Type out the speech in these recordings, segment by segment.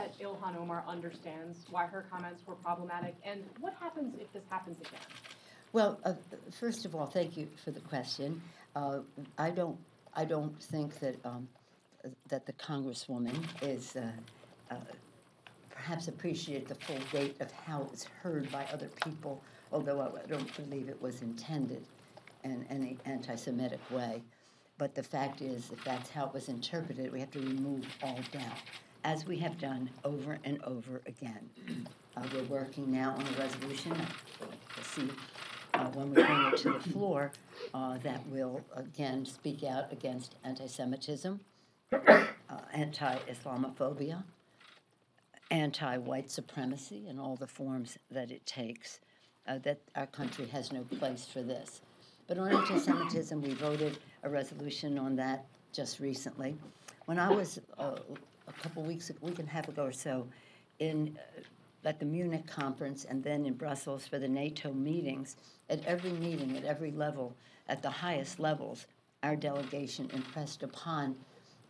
that Ilhan Omar understands why her comments were problematic, and what happens if this happens again? Well, first of all, thank you for the question. I don't think that that the Congresswoman is perhaps appreciate the full weight of how it was heard by other people, although I don't believe it was intended in any anti-Semitic way. But the fact is, if that's how it was interpreted, we have to remove all doubt, as we have done over and over again. We're working now on a resolution. We'll see when we bring it to the floor that will, again, speak out against anti-Semitism, anti-Islamophobia, anti-white supremacy in all the forms that it takes, that our country has no place for this. But on anti-Semitism, we voted a resolution on that just recently. When I was a week and a half ago or so, at the Munich conference and then in Brussels for the NATO meetings, at every meeting, at every level, at the highest levels, our delegation impressed upon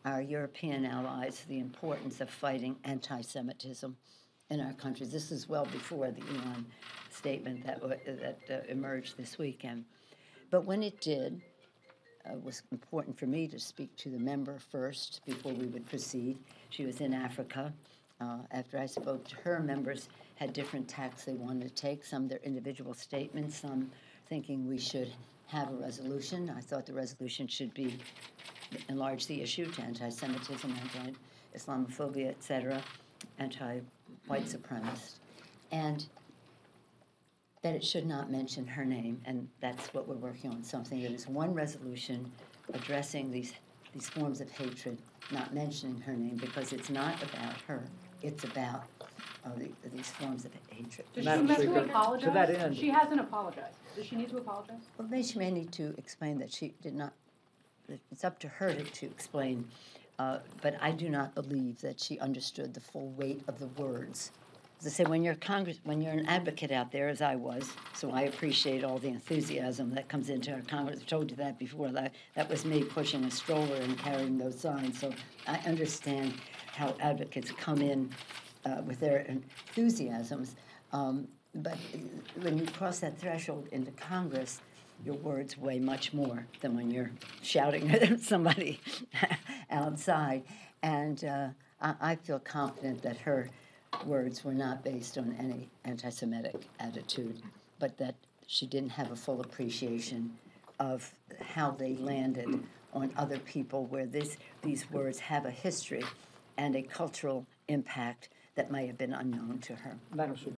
our European allies the importance of fighting anti-Semitism in our countries. This is well before the Iran statement that emerged this weekend. But when it did, it was important for me to speak to the member first before we would proceed. She was in Africa. After I spoke to her, members had different tacks they wanted to take, some their individual statements, some thinking we should have a resolution. I thought the resolution should be enlarge the issue to anti-Semitism, anti-Islamophobia, etc., anti-white supremacist, and that it should not mention her name, and that's what we're working on, something that is one resolution addressing these forms of hatred, not mentioning her name, because it's not about her, it's about these forms of hatred. Does she need to apologize? To that end. She hasn't apologized. Does she need to apologize? Well, maybe she may need to explain that she did not. It's up to her to explain, but I do not believe that she understood the full weight of the words. As I say, when you're an advocate out there, as I was, so I appreciate all the enthusiasm that comes into our Congress. I've told you that before. That was me pushing a stroller and carrying those signs. So I understand how advocates come in with their enthusiasms. But when you cross that threshold into Congress, your words weigh much more than when you're shouting at somebody outside. And I feel confident that her words were not based on any anti-Semitic attitude, but that she didn't have a full appreciation of how they landed on other people, where these words have a history and a cultural impact that may have been unknown to her.